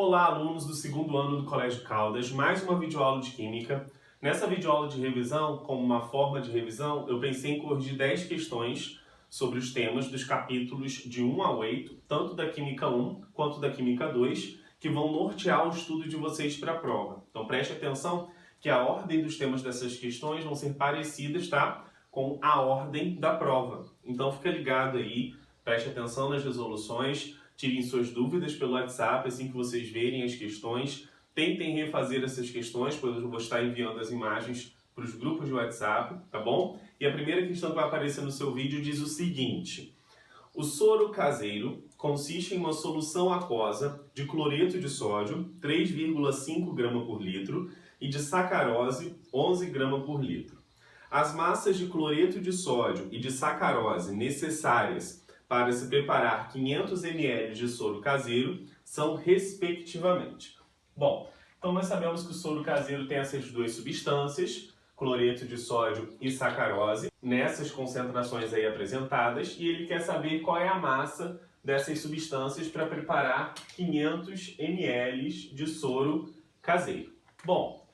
Olá, alunos do segundo ano do Colégio Caldas, mais uma videoaula de Química. Nessa videoaula de revisão, como uma forma de revisão, eu pensei em corrigir 10 questões sobre os temas dos capítulos de 1 a 8, tanto da Química 1 quanto da Química 2, que vão nortear o estudo de vocês para a prova. Então preste atenção que a ordem dos temas dessas questões vão ser parecidas, tá? Com a ordem da prova. Então fica ligado aí, preste atenção nas resoluções, tirem suas dúvidas pelo WhatsApp assim que vocês verem as questões. Tentem refazer essas questões, pois eu vou estar enviando as imagens para os grupos de WhatsApp, tá bom? E a primeira questão que vai aparecer no seu vídeo diz o seguinte: o soro caseiro consiste em uma solução aquosa de cloreto de sódio, 3,5 grama por litro, e de sacarose, 11 grama por litro. As massas de cloreto de sódio e de sacarose necessárias para se preparar 500 ml de soro caseiro são respectivamente. Bom, então nós sabemos que o soro caseiro tem essas duas substâncias, cloreto de sódio e sacarose, nessas concentrações aí apresentadas, e ele quer saber qual é a massa dessas substâncias para preparar 500 ml de soro caseiro. Bom,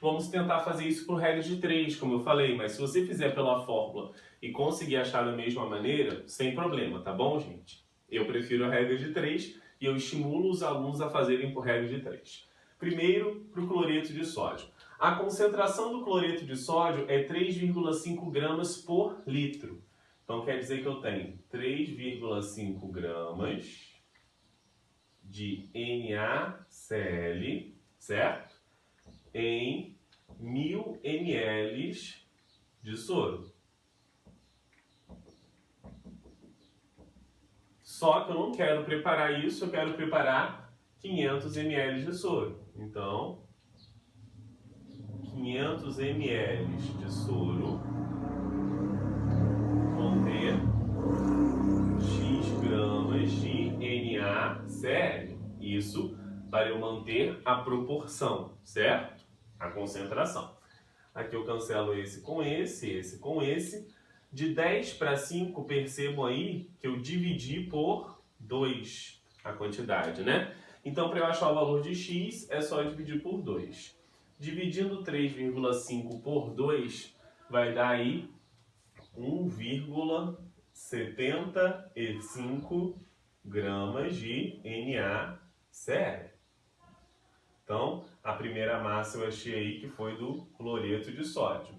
vamos tentar fazer isso por regra de 3, como eu falei, mas se você fizer pela fórmula e conseguir achar da mesma maneira, sem problema, tá bom, gente? Eu prefiro a regra de 3 e eu estimulo os alunos a fazerem por regra de 3. Primeiro, para o cloreto de sódio. A concentração do cloreto de sódio é 3,5 gramas por litro. Então quer dizer que eu tenho 3,5 gramas de NaCl, certo? Em 1000 ml de soro. Só que eu não quero preparar isso, eu quero preparar 500 ml de soro. Então, 500 ml de soro vão ter X gramas de NaCl. Isso para eu manter a proporção, certo? A concentração. Aqui eu cancelo esse com esse com esse. De 10 para 5, percebam aí que eu dividi por 2 a quantidade, né? Então, para eu achar o valor de x, é só dividir por 2. Dividindo 3,5 por 2, vai dar aí 1,75 gramas de NaCl. Então, a primeira massa eu achei aí que foi do cloreto de sódio.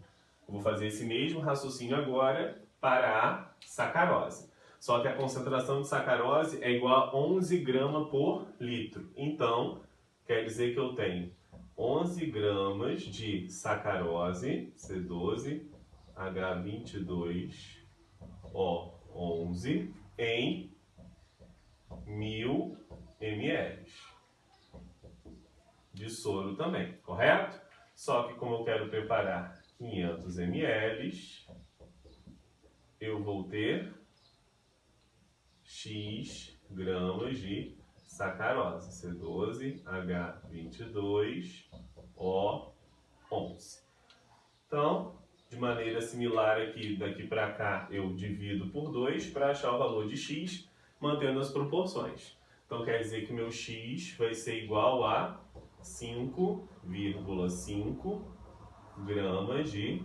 Eu vou fazer esse mesmo raciocínio agora para a sacarose. Só que a concentração de sacarose é igual a 11 gramas por litro. Então, quer dizer que eu tenho 11 gramas de sacarose, C12H22O11, em 1000 ml de soro também, correto? Só que como eu quero preparar 500 ml, eu vou ter X gramas de sacarose, C12H22O11. Então, de maneira similar aqui, daqui para cá, eu divido por 2 para achar o valor de X, mantendo as proporções. Então, quer dizer que meu X vai ser igual a 5,5 gramas de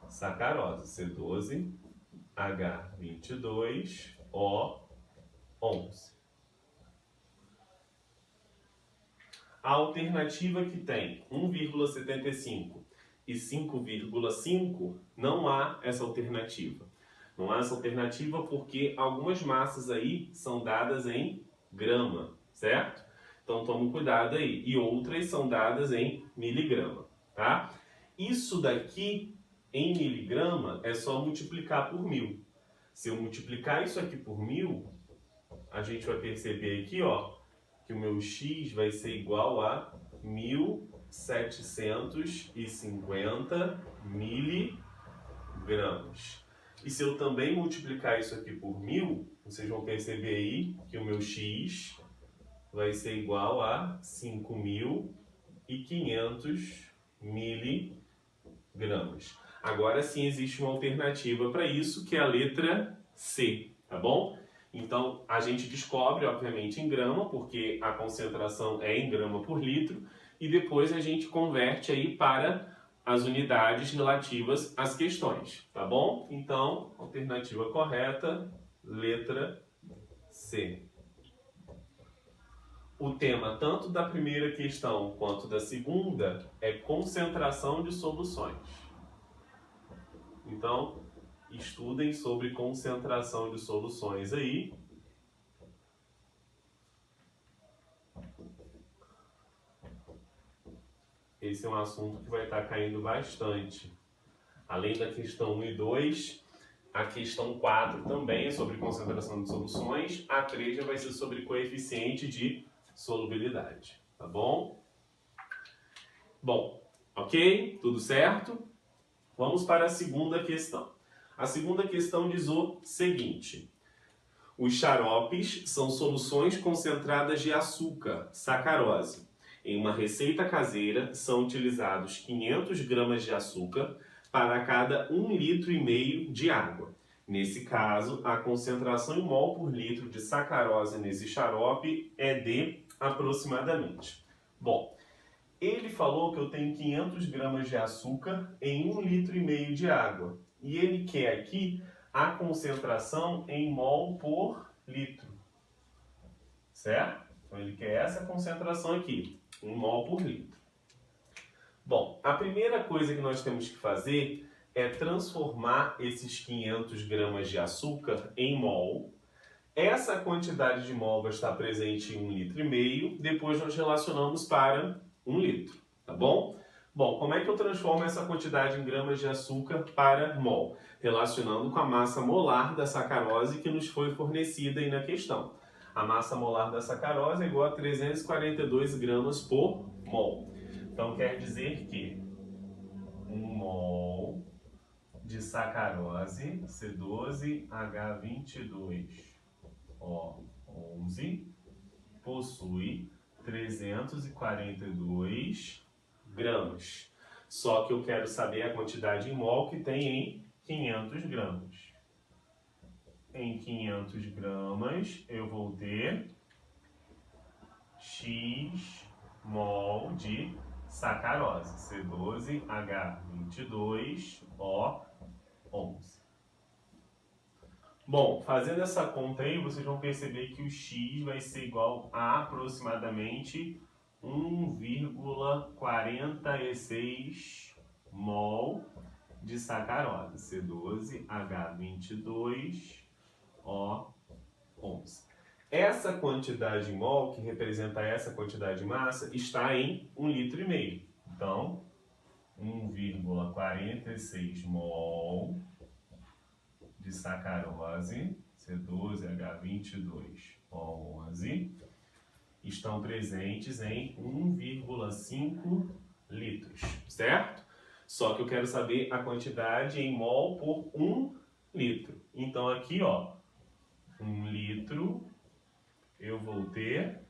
sacarose, C12H22O11. A alternativa que tem 1,75 e 5,5, não há essa alternativa. Não há essa alternativa porque algumas massas aí são dadas em grama, certo? Então tome cuidado aí. E outras são dadas em miligrama, tá? Isso daqui, em miligrama, é só multiplicar por 1000. Se eu multiplicar isso aqui por 1000, a gente vai perceber aqui, ó, que o meu X vai ser igual a 1750 miligramas. E se eu também multiplicar isso aqui por 1000, vocês vão perceber aí que o meu X vai ser igual a 5.500 miligramas. Agora sim existe uma alternativa para isso, que é a letra C, tá bom? Então, a gente descobre, obviamente, em grama, porque a concentração é em grama por litro, e depois a gente converte aí para as unidades relativas às questões, tá bom? Então, alternativa correta, letra C. O tema tanto da primeira questão quanto da segunda é concentração de soluções. Então, estudem sobre concentração de soluções aí. Esse é um assunto que vai estar caindo bastante. Além da questão 1 e 2, a questão 4 também é sobre concentração de soluções. A 3 já vai ser sobre coeficiente de solubilidade, tá bom? Bom, ok? Tudo certo? Vamos para a segunda questão. A segunda questão diz o seguinte: os xaropes são soluções concentradas de açúcar, sacarose. Em uma receita caseira, são utilizados 500 gramas de açúcar para cada 1,5 litro de água. Nesse caso, a concentração em mol por litro de sacarose nesse xarope é de aproximadamente. Bom, ele falou que eu tenho 500 gramas de açúcar em 1,5 litro de água. E ele quer aqui a concentração em mol por litro. Certo? Então ele quer essa concentração aqui, em mol por litro. Bom, a primeira coisa que nós temos que fazer é transformar esses 500 gramas de açúcar em mol. Essa quantidade de mol vai estar presente em 1,5 litro, depois nós relacionamos para 1 litro, tá bom? Bom, como é que eu transformo essa quantidade em gramas de açúcar para mol? Relacionando com a massa molar da sacarose que nos foi fornecida aí na questão. A massa molar da sacarose é igual a 342 gramas por mol. Então quer dizer que 1 mol de sacarose, C12H22O11, possui 342 gramas. Só que eu quero saber a quantidade em mol que tem em 500 gramas. Em 500 gramas eu vou ter X mol de sacarose, C12H22O11. Bom, fazendo essa conta aí, vocês vão perceber que o X vai ser igual a aproximadamente 1,46 mol de sacarose, C12H22O11. Essa quantidade em mol, que representa essa quantidade de massa, está em 1,5 litro. Então, 1,46 mol de sacarose, C12H22O11, estão presentes em 1,5 litros, certo? Só que eu quero saber a quantidade em mol por 1 litro. Então aqui, ó, 1 litro, eu vou ter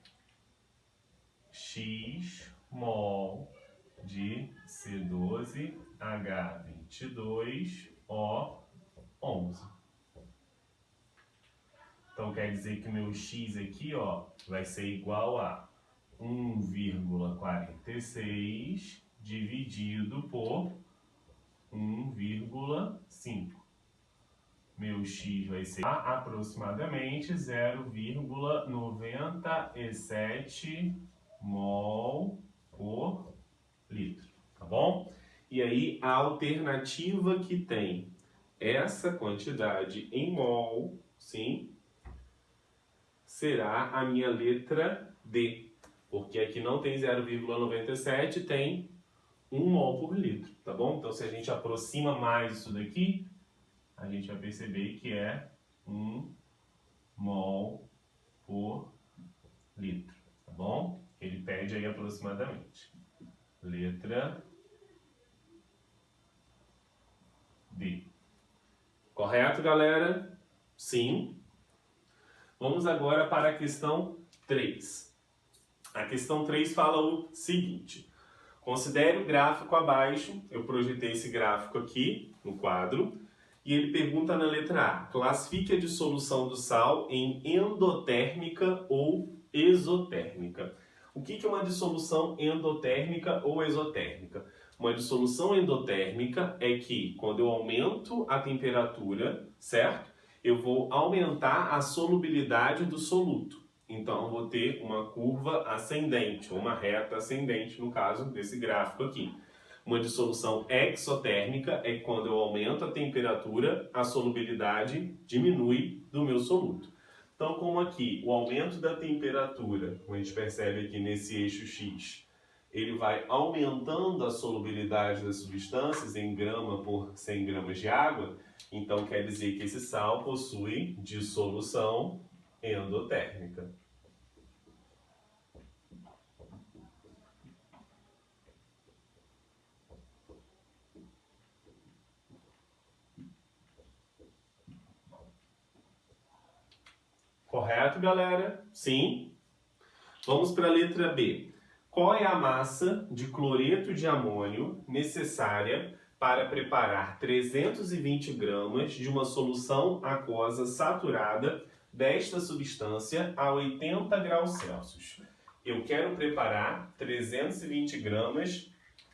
X mol de C12H22O11. Então quer dizer que o meu X aqui, ó, vai ser igual a 1,46 dividido por 1,5. Meu X vai ser aproximadamente 0,97 mol por litro, tá bom? E aí a alternativa que tem essa quantidade em mol, sim, será a minha letra D, porque aqui não tem 0,97, tem 1 mol por litro, tá bom? Então se a gente aproxima mais isso daqui, a gente vai perceber que é 1 mol por litro, tá bom? Ele pede aí aproximadamente. Letra D. Correto, galera? Sim. Vamos agora para a questão 3. A questão 3 fala o seguinte: considere o gráfico abaixo. Eu projetei esse gráfico aqui no quadro. E ele pergunta na letra A, classifique a dissolução do sal em endotérmica ou exotérmica. O que é uma dissolução endotérmica ou exotérmica? Uma dissolução endotérmica é que, quando eu aumento a temperatura, certo? Eu vou aumentar a solubilidade do soluto. Então, eu vou ter uma curva ascendente, ou uma reta ascendente, no caso desse gráfico aqui. Uma dissolução exotérmica é quando eu aumento a temperatura, a solubilidade diminui do meu soluto. Então, como aqui o aumento da temperatura, como a gente percebe aqui nesse eixo X, ele vai aumentando a solubilidade das substâncias em grama por 100 gramas de água, então quer dizer que esse sal possui dissolução endotérmica. Correto, galera? Sim? Vamos para a letra B. Qual é a massa de cloreto de amônio necessária para preparar 320 gramas de uma solução aquosa saturada desta substância a 80 graus Celsius? Eu quero preparar 320 gramas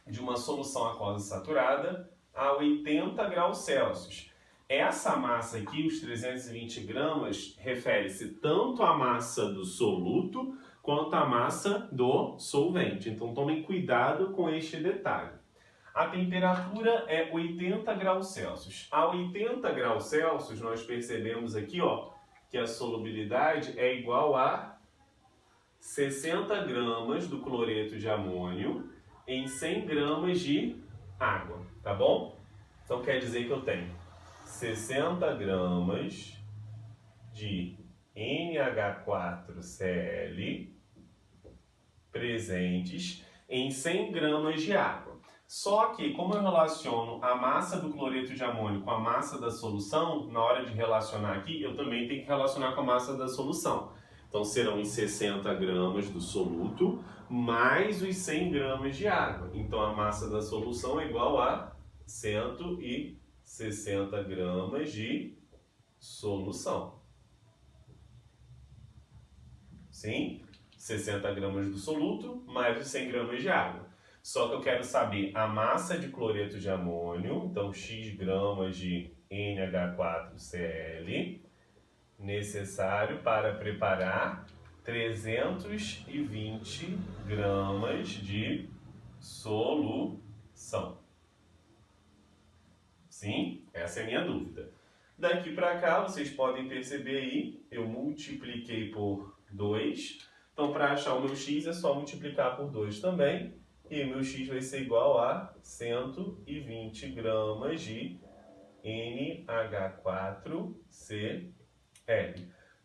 de uma solução aquosa saturada a 80 graus Celsius. Essa massa aqui, os 320 gramas, refere-se tanto à massa do soluto quanto à massa do solvente. Então, tomem cuidado com este detalhe. A temperatura é 80 graus Celsius. A 80 graus Celsius, nós percebemos aqui, ó, que a solubilidade é igual a 60 gramas do cloreto de amônio em 100 gramas de água, tá bom? Então, quer dizer que eu tenho 60 gramas de NH4Cl presentes em 100 gramas de água. Só que, como eu relaciono a massa do cloreto de amônio com a massa da solução, na hora de relacionar aqui, eu também tenho que relacionar com a massa da solução. Então, serão os 60 gramas do soluto mais os 100 gramas de água. Então, a massa da solução é igual a 160 gramas de solução. Sim? 60 gramas do soluto mais os 100 gramas de água. Só que eu quero saber a massa de cloreto de amônio, então X gramas de NH4Cl, necessário para preparar 320 gramas de solução. Sim? Essa é a minha dúvida. Daqui para cá, vocês podem perceber aí, eu multipliquei por 2. Então, para achar o meu x, é só multiplicar por 2 também. E o meu x vai ser igual a 120 gramas de NH4Cl.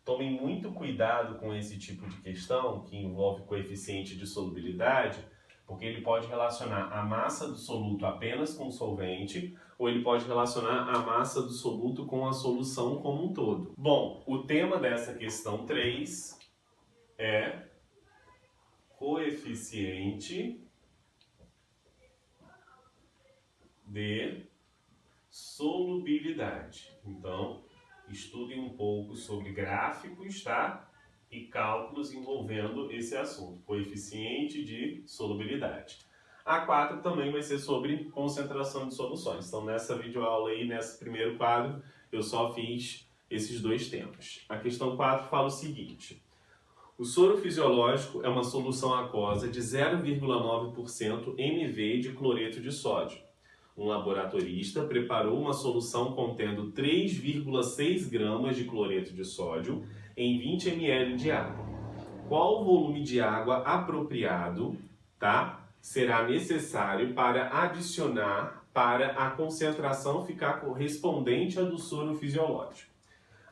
Tomem muito cuidado com esse tipo de questão, que envolve coeficiente de solubilidade, porque ele pode relacionar a massa do soluto apenas com o solvente, ou ele pode relacionar a massa do soluto com a solução como um todo. Bom, o tema dessa questão 3 é coeficiente de solubilidade. Então, estudem um pouco sobre gráficos, tá? E cálculos envolvendo esse assunto, coeficiente de solubilidade. A 4 também vai ser sobre concentração de soluções. Então, nessa videoaula aí, nesse primeiro quadro, eu só fiz esses dois temas. A questão 4 fala o seguinte: o soro fisiológico é uma solução aquosa de 0,9% mV de cloreto de sódio. Um laboratorista preparou uma solução contendo 3,6 gramas de cloreto de sódio em 20 ml de água. Qual o volume de água apropriado, será necessário para adicionar para a concentração ficar correspondente à do soro fisiológico?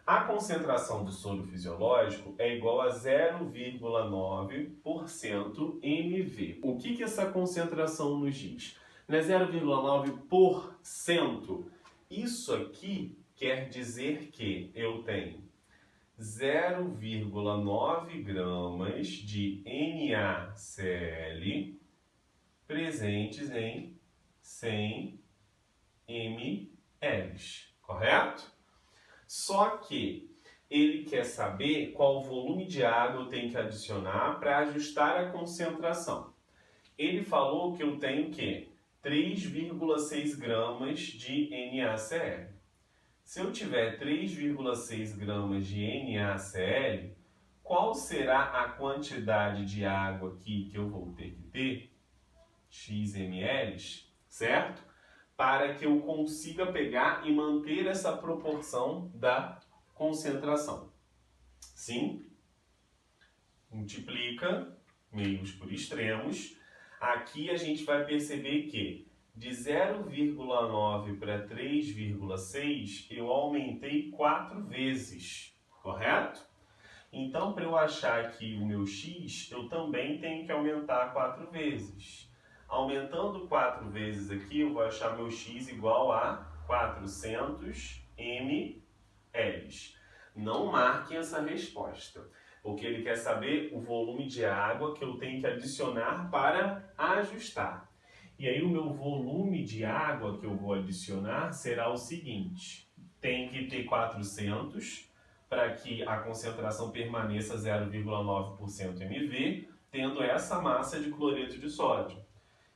A concentração do soro fisiológico é igual a 0,9% mV. O que essa concentração nos diz? Não é 0,9%. Isso aqui quer dizer que eu tenho 0,9 gramas de NaCl presentes em 100 ml. correto? Só que ele quer saber qual volume de água eu tenho que adicionar para ajustar a concentração. Ele falou que eu tenho que 3,6 gramas de NaCl. Se eu tiver 3,6 gramas de NaCl, qual será a quantidade de água aqui que eu vou ter que ter? X ml, certo? Para que eu consiga pegar e manter essa proporção da concentração. Sim? Multiplica meios por extremos. Aqui a gente vai perceber que de 0,9 para 3,6 eu aumentei 4 vezes, correto? Então, para eu achar aqui o meu x, eu também tenho que aumentar 4 vezes. Aumentando 4 vezes aqui, eu vou achar meu x igual a 400 ml. Não marquem essa resposta, porque ele quer saber o volume de água que eu tenho que adicionar para ajustar. E aí o meu volume de água que eu vou adicionar será o seguinte: tem que ter 400 para que a concentração permaneça 0,9% mV, tendo essa massa de cloreto de sódio.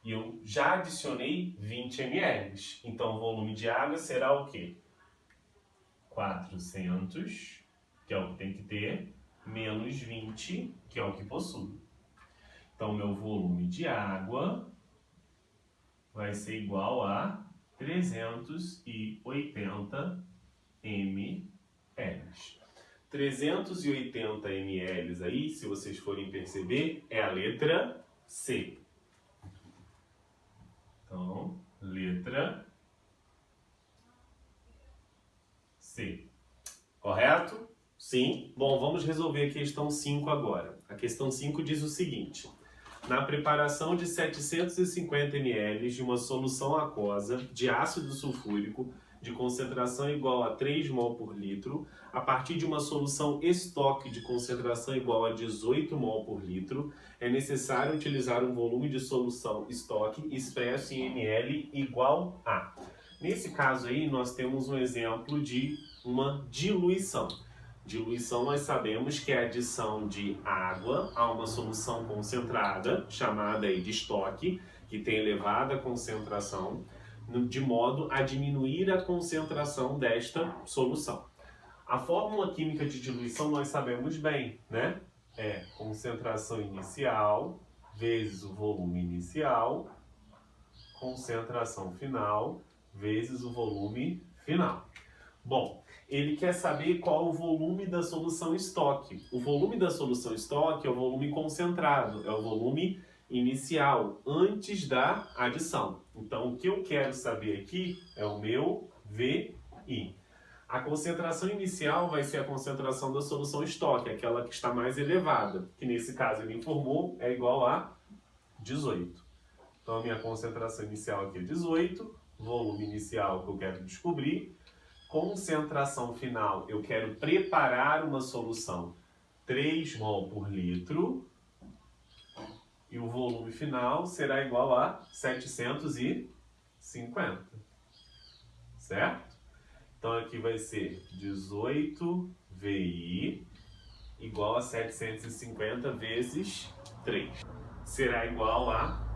E eu já adicionei 20 ml. Então o volume de água será o quê? 400, que é o que tem que ter, menos 20, que é o que possui. Então, meu volume de água vai ser igual a 380 ml. 380 ml aí, se vocês forem perceber, é a letra C. Então, letra C. Correto? Sim. Bom, vamos resolver a questão 5 agora. A questão 5 diz o seguinte: na preparação de 750 ml de uma solução aquosa de ácido sulfúrico de concentração igual a 3 mol por litro, a partir de uma solução estoque de concentração igual a 18 mol por litro, é necessário utilizar um volume de solução estoque expresso em ml igual a. Nesse caso aí, nós temos um exemplo de uma diluição. Diluição nós sabemos que é a adição de água a uma solução concentrada, chamada aí de estoque, que tem elevada concentração, de modo a diminuir a concentração desta solução. A fórmula química de diluição nós sabemos bem, né? É concentração inicial vezes o volume inicial, concentração final vezes o volume final. Bom, ele quer saber qual o volume da solução estoque. O volume da solução estoque é o volume concentrado, é o volume inicial, antes da adição. Então, o que eu quero saber aqui é o meu VI. A concentração inicial vai ser a concentração da solução estoque, aquela que está mais elevada, que nesse caso ele informou é igual a 18. Então, a minha concentração inicial aqui é 18, volume inicial que eu quero descobrir, concentração final, eu quero preparar uma solução 3 mol por litro, e o volume final será igual a 750, certo? Então aqui vai ser 18 VI igual a 750 vezes 3. Será igual a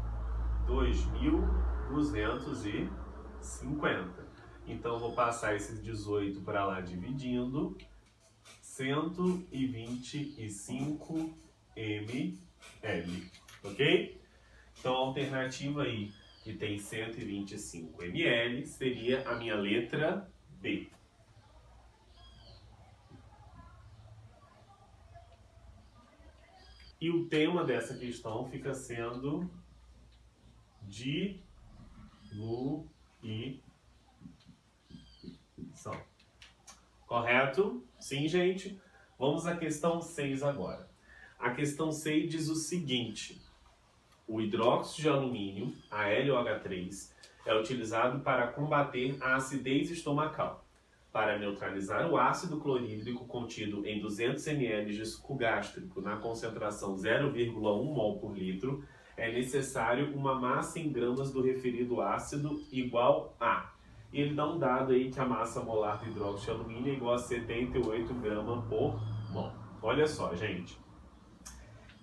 2.250. Então vou passar esses 18 para lá dividindo. 125 ml. Ok? Então a alternativa aí que tem 125 ml seria a minha letra B. E o tema dessa questão fica sendo diluição. Correto? Sim, gente? Vamos à questão 6 agora. A questão 6 diz o seguinte: o hidróxido de alumínio, AlOH3, é utilizado para combater a acidez estomacal. Para neutralizar o ácido clorídrico contido em 200 ml de suco gástrico na concentração 0,1 mol por litro, é necessário uma massa em gramas do referido ácido igual a. e ele dá um dado aí que a massa molar do hidróxido de alumínio é igual a 78 gramas por mol. Olha só, gente.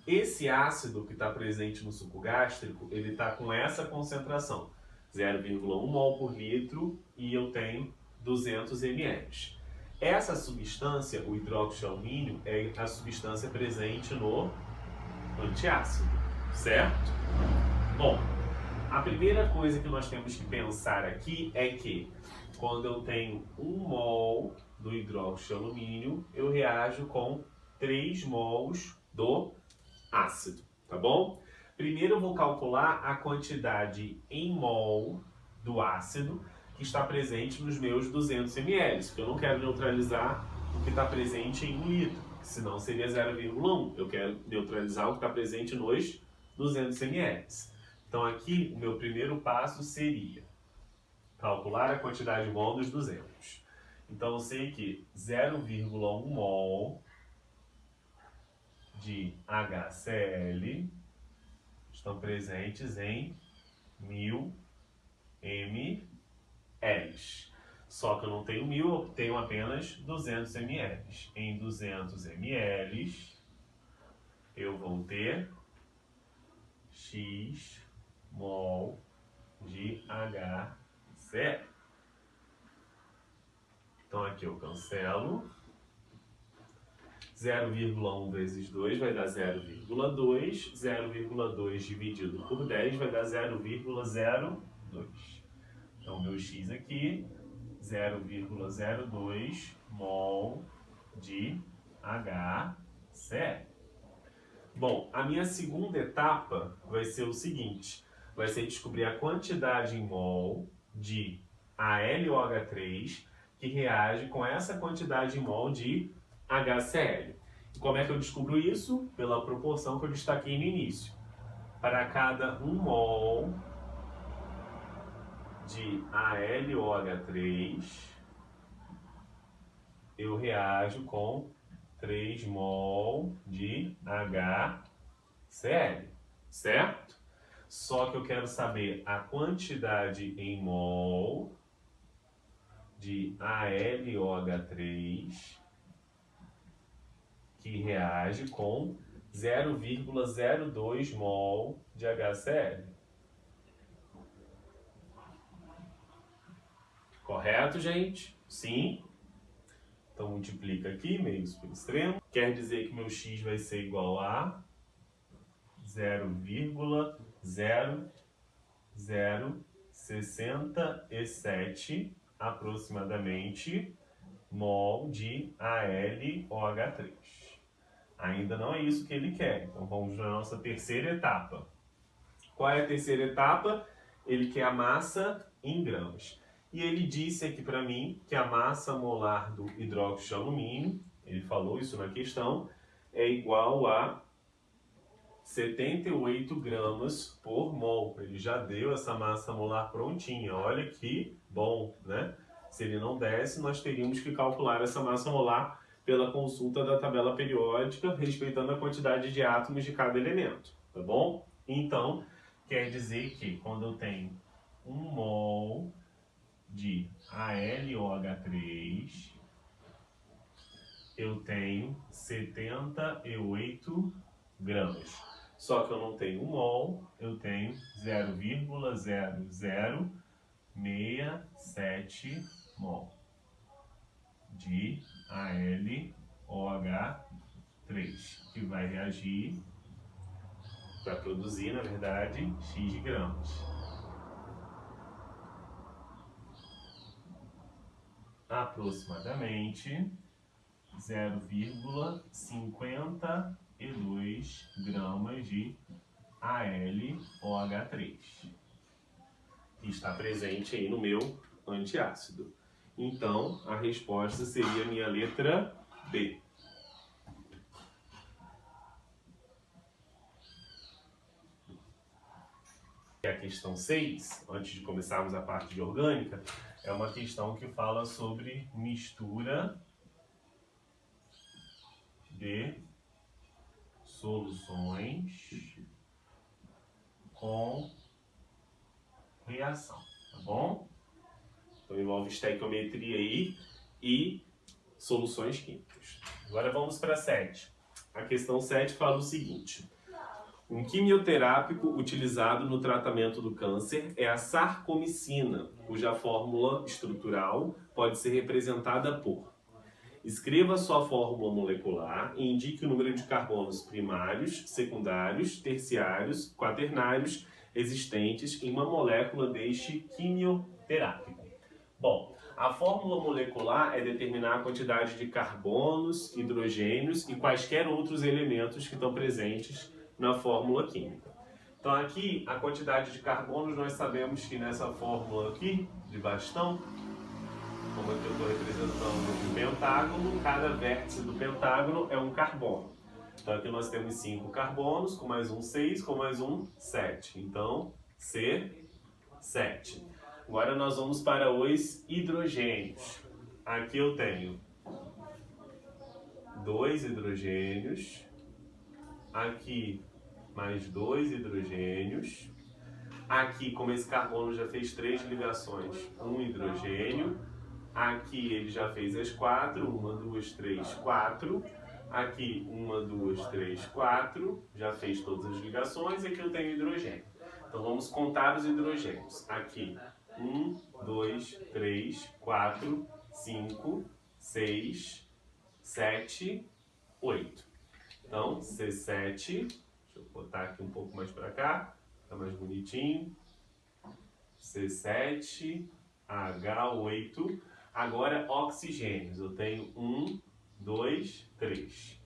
Esse ácido que está presente no suco gástrico, ele está com essa concentração, 0,1 mol por litro, e eu tenho 200 ml. Essa substância, o hidróxido de alumínio, é a substância presente no antiácido, certo? Bom, a primeira coisa que nós temos que pensar aqui é que quando eu tenho 1 mol do hidróxido de alumínio, eu reajo com 3 mols do ácido, tá bom? Primeiro eu vou calcular a quantidade em mol do ácido que está presente nos meus 200 ml, porque eu não quero neutralizar o que está presente em 1 litro, senão seria 0,1. Eu quero neutralizar o que está presente nos 200 ml. Então aqui o meu primeiro passo seria calcular a quantidade de mol dos 200. Então eu sei que 0,1 mol de HCl estão presentes em 1000 ml. Só que eu não tenho 1000, eu tenho apenas 200 ml. Em 200 ml eu vou ter X mol de HCl. Então aqui eu cancelo. 0,1 vezes 2 vai dar 0,2. 0,2 dividido por 10 vai dar 0,02. Então, meu X aqui, 0,02 mol de HCl. Bom, a minha segunda etapa vai ser o seguinte. Vai ser descobrir a quantidade em mol de AlOH3 que reage com essa quantidade em mol de HCl. E como é que eu descubro isso? Pela proporção que eu destaquei no início. Para cada 1 mol de AlOH3, eu reajo com 3 mol de HCl, certo? Só que eu quero saber a quantidade em mol de AlOH3 que reage com 0,02 mol de HCl. Correto, gente? Sim. Então multiplica aqui, meios por extremo. Quer dizer que meu x vai ser igual a 0,0067 aproximadamente mol de AlOH3. Ainda não é isso que ele quer. Então vamos na nossa terceira etapa. Qual é a terceira etapa? Ele quer a massa em gramas. E ele disse aqui para mim que a massa molar do hidróxido de alumínio, ele falou isso na questão, é igual a 78 gramas por mol. Ele já deu essa massa molar prontinha. Olha que bom, né? Se ele não desse, nós teríamos que calcular essa massa molar pela consulta da tabela periódica, respeitando a quantidade de átomos de cada elemento, tá bom? Então, quer dizer que quando eu tenho 1 mol de AlOH3, eu tenho 78 gramas. Só que eu não tenho 1 mol, eu tenho 0,0067 mol de AlOH3, que vai reagir para produzir, na verdade, X gramas. Aproximadamente 0,52 gramas de AlOH3, que está presente aí no meu antiácido. Então, a resposta seria a minha letra B. A questão 6, antes de começarmos a parte de orgânica, é uma questão que fala sobre mistura de soluções com reação, tá bom? Então envolve estequiometria aí e soluções químicas. Agora vamos para 7. A questão 7 fala o seguinte. Um quimioterápico utilizado no tratamento do câncer é a sarcomicina, cuja fórmula estrutural pode ser representada por: escreva sua fórmula molecular e indique o número de carbonos primários, secundários, terciários, quaternários existentes em uma molécula deste quimioterápico. Bom, a fórmula molecular é determinar a quantidade de carbonos, hidrogênios e quaisquer outros elementos que estão presentes na fórmula química. Então aqui, a quantidade de carbonos, nós sabemos que nessa fórmula aqui, de bastão, como aqui eu estou representando um pentágono, cada vértice do pentágono é um carbono. Então aqui nós temos 5 carbonos, com mais um 6, com mais um 7. Então, C7. Agora nós vamos para os hidrogênios. Aqui eu tenho 2 hidrogênios. Aqui mais 2 hidrogênios. Aqui, como esse carbono já fez 3 ligações, um hidrogênio. Aqui ele já fez as 4, 1, 2, 3, 4. Aqui 1, 2, 3, 4, já fez todas as ligações. E aqui eu tenho hidrogênio. Então vamos contar os hidrogênios. Aqui 1, 2, 3, 4, 5, 6, 7, 8. Então C7, deixa eu botar aqui um pouco mais para cá, fica mais bonitinho. C7, H8. Agora oxigênios, eu tenho 1, 2, 3.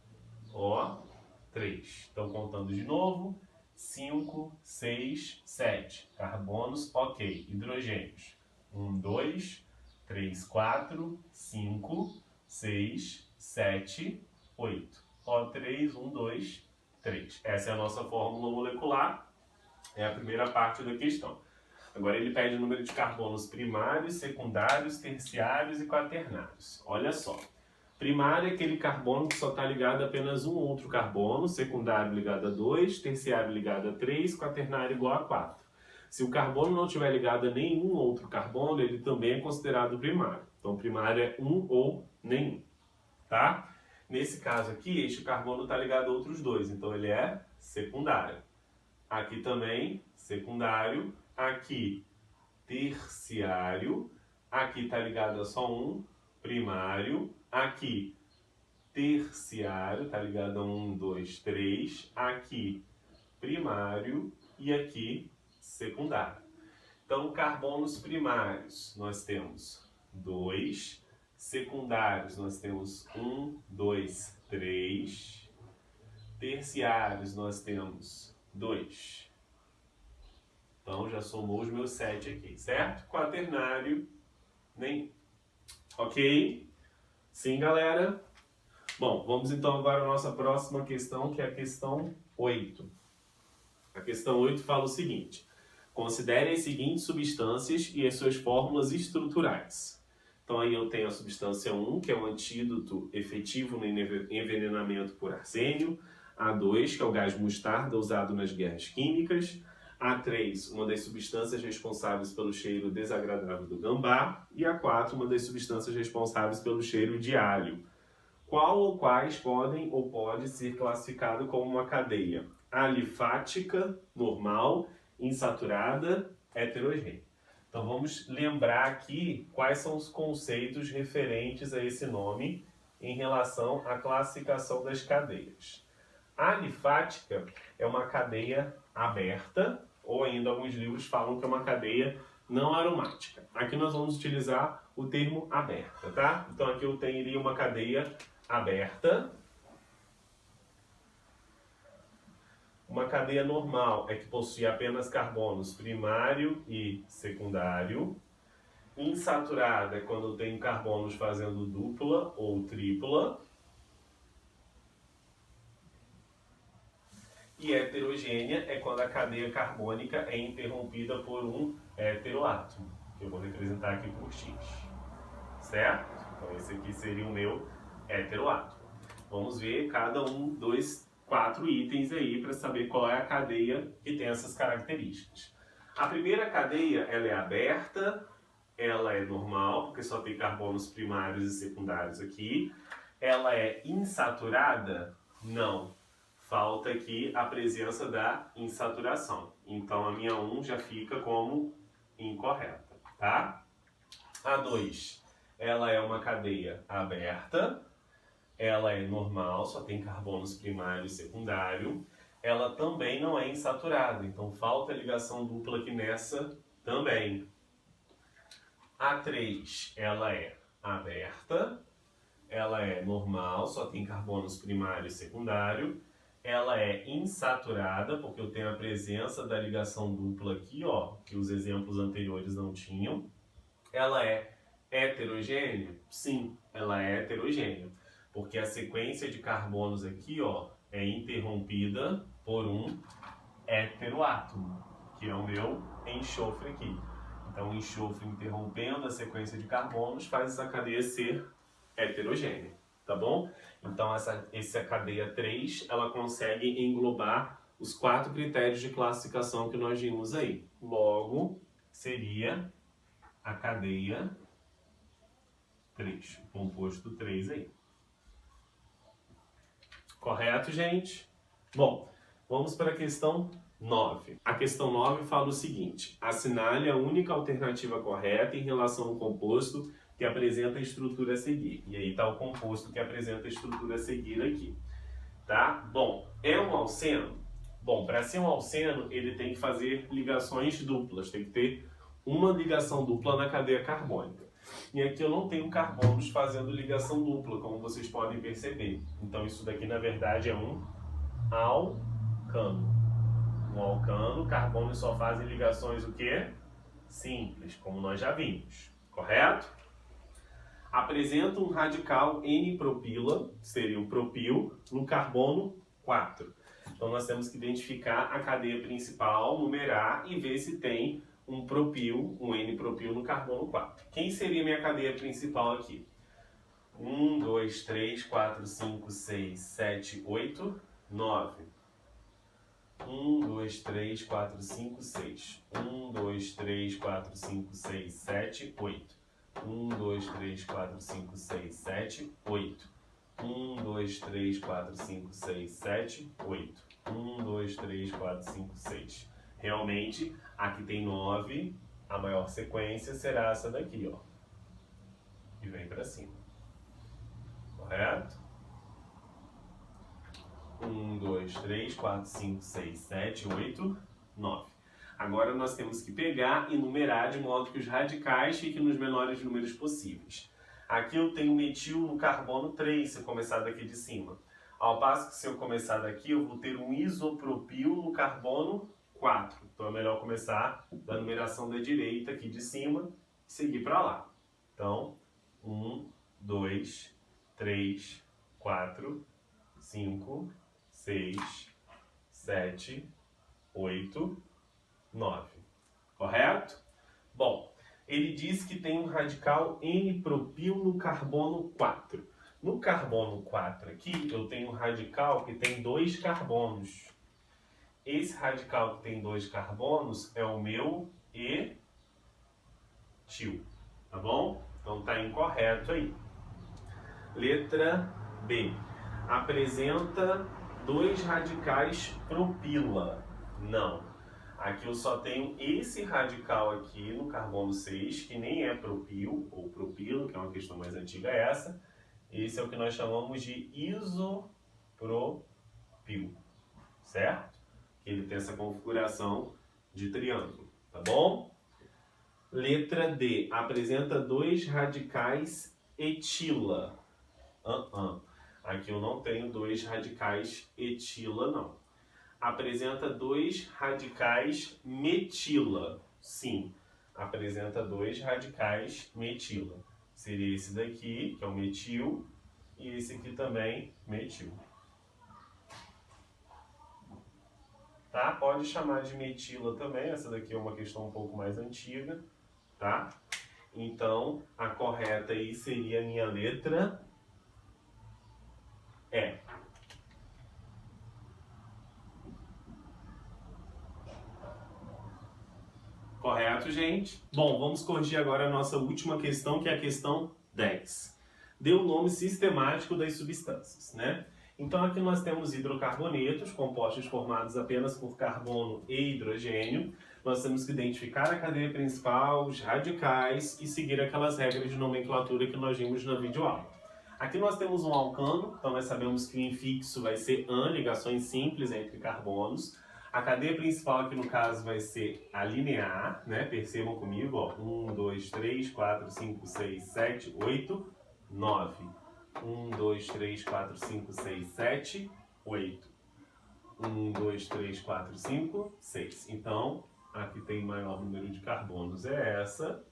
O3. Então contando de novo, 5, 6, 7. Carbonos, ok. Hidrogênios, 1, 2, 3, 4, 5, 6, 7, 8. O3, 1, 2, 3. Essa é a nossa fórmula molecular, é a primeira parte da questão. Agora ele pede o número de carbonos primários, secundários, terciários e quaternários. Olha só. Primário é aquele carbono que só está ligado a apenas um outro carbono, secundário ligado a 2, terciário ligado a 3, quaternário igual a 4. Se o carbono não estiver ligado a nenhum outro carbono, ele também é considerado primário. Então primário é um ou nenhum. Tá? Nesse caso aqui, este carbono está ligado a outros 2, então ele é secundário. Aqui também, secundário. Aqui, terciário. Aqui está ligado a só um, primário. Aqui, terciário, está ligado a 1, 2, 3. Aqui, primário. E aqui, secundário. Então, carbonos primários, nós temos 2. Secundários, nós temos 1, 2, 3. Terciários, nós temos 2. Então, já somou os meus 7 aqui, certo? Quaternário, nem. Ok? Sim, galera? Bom, vamos então agora à nossa próxima questão, que é a questão 8. A questão 8 fala o seguinte. Considere as seguintes substâncias e as suas fórmulas estruturais. Então aí eu tenho a substância 1, que é um antídoto efetivo no envenenamento por arsênio. A2, que é o gás mostarda usado nas guerras químicas. A3, uma das substâncias responsáveis pelo cheiro desagradável do gambá. E A4, uma das substâncias responsáveis pelo cheiro de alho. Qual ou quais podem ou pode ser classificado como uma cadeia alifática, normal, insaturada, heterogênea? Então vamos lembrar aqui quais são os conceitos referentes a esse nome em relação à classificação das cadeias. A alifática é uma cadeia aberta, ou ainda alguns livros falam que é uma cadeia não aromática. Aqui nós vamos utilizar o termo aberta, tá? Então aqui eu teria uma cadeia aberta. Uma cadeia normal é que possui apenas carbonos primário e secundário. Insaturada é quando tem carbonos fazendo dupla ou tripla. E heterogênea é quando a cadeia carbônica é interrompida por um heteroátomo, que eu vou representar aqui por X. Certo? Então esse aqui seria o meu heteroátomo. Vamos ver cada um, 2, 4 itens aí para saber qual é a cadeia que tem essas características. A primeira cadeia ela é aberta, ela é normal, porque só tem carbonos primários e secundários aqui. Ela é insaturada? Não. Falta aqui a presença da insaturação. Então a minha 1 já fica como incorreta, tá? A 2, ela é uma cadeia aberta. Ela é normal, só tem carbonos primário e secundário. Ela também não é insaturada, então falta ligação dupla aqui nessa também. A 3, ela é aberta. Ela é normal, só tem carbonos primário e secundário. Ela é insaturada, porque eu tenho a presença da ligação dupla aqui, ó, que os exemplos anteriores não tinham. Ela é heterogênea? Sim, ela é heterogênea, porque a sequência de carbonos aqui, ó, é interrompida por um heteroátomo, que é o meu enxofre aqui. Então, o enxofre interrompendo a sequência de carbonos faz essa cadeia ser heterogênea, tá bom? Então, essa cadeia 3, ela consegue englobar os 4 critérios de classificação que nós vimos aí. Logo, seria a cadeia 3, o composto 3 aí. Correto, gente? Bom, vamos para a questão 9. A questão 9 fala o seguinte: assinale a única alternativa correta em relação ao composto que apresenta a estrutura a seguir. E aí está o composto que apresenta a estrutura a seguir aqui. Tá? Bom, é um alceno? Bom, para ser um alceno, ele tem que fazer ligações duplas, tem que ter uma ligação dupla na cadeia carbônica. E aqui eu não tenho carbonos fazendo ligação dupla, como vocês podem perceber. Então isso daqui, na verdade, é um alcano. Um alcano, carbonos só fazem ligações o quê? Simples, como nós já vimos. Correto? Apresenta um radical N-propila, seria o propil, no carbono 4. Então nós temos que identificar a cadeia principal, numerar e ver se tem um propil, um N-propil no carbono 4. Quem seria minha cadeia principal aqui? 1, 2, 3, 4, 5, 6, 7, 8, 9. 1, 2, 3, 4, 5, 6. 1, 2, 3, 4, 5, 6, 7, 8. 1, 2, 3, 4, 5, 6, 7, 8. 1, 2, 3, 4, 5, 6, 7, 8. 1, 2, 3, 4, 5, 6. Realmente, aqui tem 9. A maior sequência será essa daqui, ó. E vem para cima. Correto? 1, 2, 3, 4, 5, 6, 7, 8, 9. Agora nós temos que pegar e numerar de modo que os radicais fiquem nos menores números possíveis. Aqui eu tenho metil no carbono 3, se eu começar daqui de cima. Ao passo que se eu começar daqui, eu vou ter um isopropil no carbono 4. Então é melhor começar da numeração da direita aqui de cima e seguir para lá. Então, 1, 2, 3, 4, 5, 6, 7, 8, 9. Correto? Bom, ele diz que tem um radical N-propil no carbono 4. No carbono 4 aqui, eu tenho um radical que tem 2 carbonos. Esse radical que tem 2 carbonos é o meu etil. Tá bom? Então tá incorreto aí. Letra B. Apresenta 2 radicais propila. Não. Aqui eu só tenho esse radical aqui no carbono 6, que nem é propil, ou propilo, que é uma questão mais antiga essa. Esse é o que nós chamamos de isopropil, certo? Ele tem essa configuração de triângulo, tá bom? Letra D. Apresenta 2 radicais etila. Aqui eu não tenho 2 radicais etila, não. Apresenta 2 radicais metila. Sim, apresenta 2 radicais metila. Seria esse daqui, que é o metil, e esse aqui também, metil. Tá? Pode chamar de metila também, essa daqui é uma questão um pouco mais antiga, tá? Então, a correta aí seria a minha letra E. Correto, gente? Bom, vamos corrigir agora a nossa última questão, que é a questão 10. Dê o nome sistemático das substâncias, né? Então aqui nós temos hidrocarbonetos, compostos formados apenas por carbono e hidrogênio. Nós temos que identificar a cadeia principal, os radicais e seguir aquelas regras de nomenclatura que nós vimos na videoaula. Aqui nós temos um alcano, então nós sabemos que o infixo vai ser AN, ligações simples entre carbonos. A cadeia principal aqui no caso vai ser a linear, né? Percebam comigo, ó. 1, 2, 3, 4, 5, 6, 7, 8, 9. 1, 2, 3, 4, 5, 6, 7, 8. 1, 2, 3, 4, 5, 6. Então, a que tem maior número de carbonos é essa,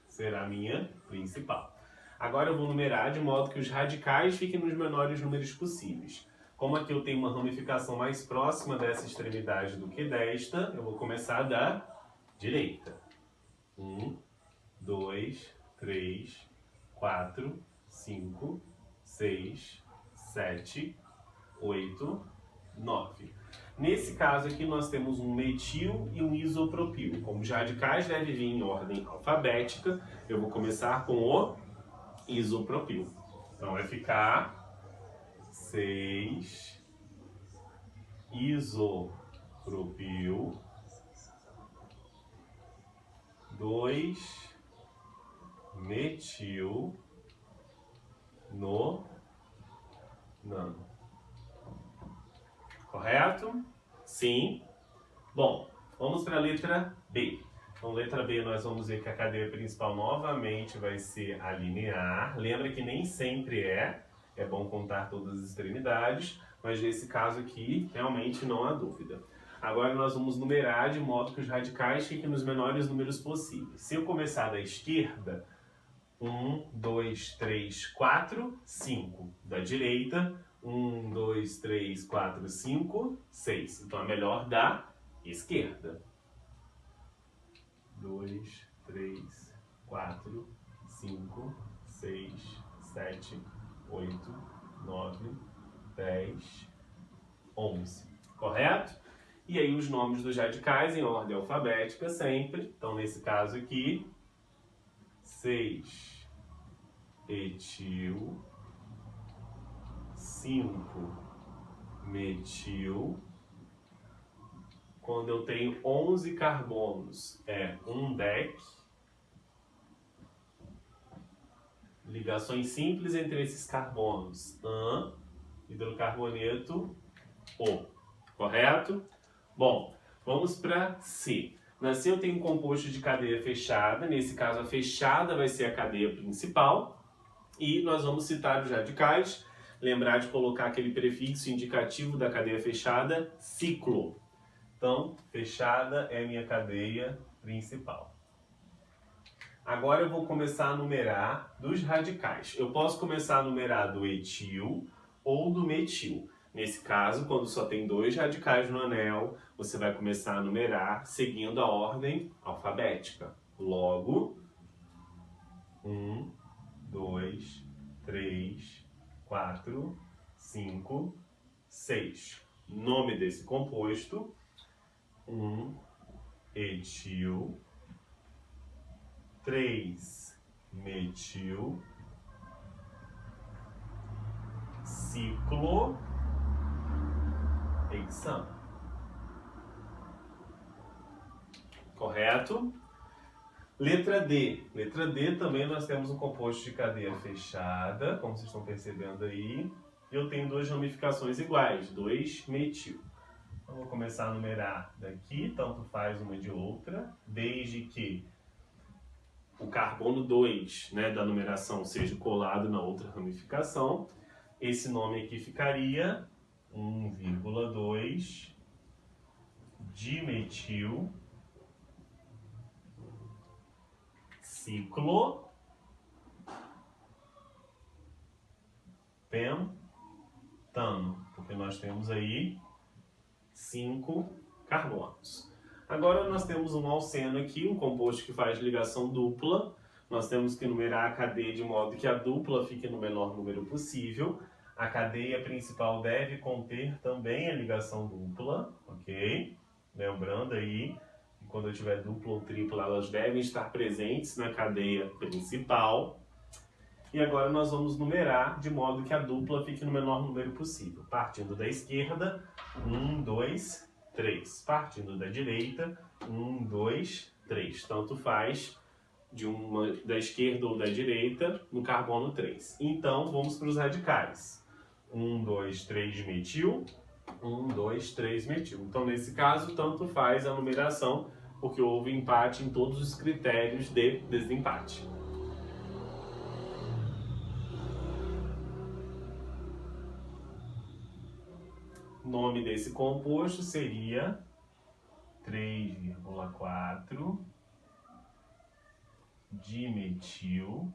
será a minha principal. Agora eu vou numerar de modo que os radicais fiquem nos menores números possíveis. Como aqui eu tenho uma ramificação mais próxima dessa extremidade do que desta, eu vou começar da direita. 1, 2, 3, 4, 5, 6, 7, 8, 9. Nesse caso aqui nós temos um metil e um isopropil. Como os radicais devem vir em ordem alfabética, eu vou começar com o isopropil. Então vai ficar 6 isopropil, 2 metil no nano. Correto? Sim. Bom, vamos para a letra B. Então, letra B, nós vamos ver que a cadeia principal novamente vai ser a linear. Lembra que nem sempre é bom contar todas as extremidades, mas nesse caso aqui, realmente não há dúvida. Agora nós vamos numerar de modo que os radicais fiquem nos menores números possíveis. Se eu começar da esquerda, 1, 2, 3, 4, 5. Da direita, 1, 2, 3, 4, 5, 6. Então é melhor da esquerda. 2, 3, 4, 5, 6, 7, 8, 9, 10, 11. Correto? E aí os nomes dos radicais em ordem alfabética sempre. Então nesse caso aqui, 6 etil, 5 metil. Quando eu tenho 11 carbonos, é um DEC. Ligações simples entre esses carbonos. AN, hidrocarboneto, O. Correto? Bom, vamos para C. Na C eu tenho um composto de cadeia fechada. Nesse caso, a fechada vai ser a cadeia principal. E nós vamos citar os radicais. Lembrar de colocar aquele prefixo indicativo da cadeia fechada, ciclo. Então, fechada é a minha cadeia principal. Agora eu vou começar a numerar dos radicais. Eu posso começar a numerar do etil ou do metil. Nesse caso, quando só tem 2 radicais no anel, você vai começar a numerar seguindo a ordem alfabética. Logo, 1, 2, 3, 4, 5, 6. Nome desse composto, 1 etil, 3 metil, ciclohexano. Correto? Letra D. Letra D também nós temos um composto de cadeia fechada, como vocês estão percebendo aí. Eu tenho 2 ramificações iguais, 2 metil. Eu vou começar a numerar daqui, tanto faz uma de outra, desde que o carbono 2, né, da numeração seja colado na outra ramificação. Esse nome aqui ficaria 1,2 dimetil ciclo pentano, porque nós temos aí 5 carbonos. Agora nós temos um alceno aqui, um composto que faz ligação dupla. Nós temos que numerar a cadeia de modo que a dupla fique no menor número possível. A cadeia principal deve conter também a ligação dupla, ok? Lembrando aí E quando eu tiver dupla ou tripla, elas devem estar presentes na cadeia principal. E agora nós vamos numerar de modo que a dupla fique no menor número possível. Partindo da esquerda, 1, 2, 3. Partindo da direita, 1, 2, 3. Tanto faz da esquerda ou da direita no carbono 3. Então, vamos para os radicais. 1, 2, 3 metil. 1, 2, 3 metil. Então, nesse caso, tanto faz a numeração, porque houve empate em todos os critérios de desempate. O nome desse composto seria 3,4 dimetil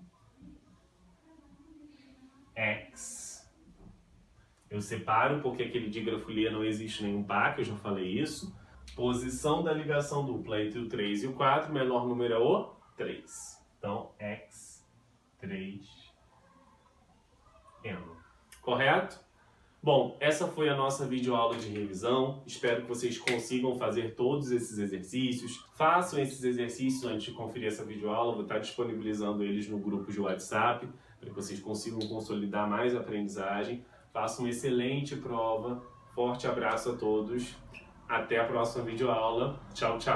X. Eu separo porque aquele dígrafo Lê não existe nenhum par, que eu já falei isso. Posição da ligação dupla entre o 3 e o 4, menor número é o 3. Então, X3N. Correto? Bom, essa foi a nossa videoaula de revisão. Espero que vocês consigam fazer todos esses exercícios. Façam esses exercícios antes de conferir essa videoaula. Vou estar disponibilizando eles no grupo de WhatsApp para que vocês consigam consolidar mais a aprendizagem. Façam uma excelente prova. Forte abraço a todos. Até a próxima videoaula. Tchau, tchau.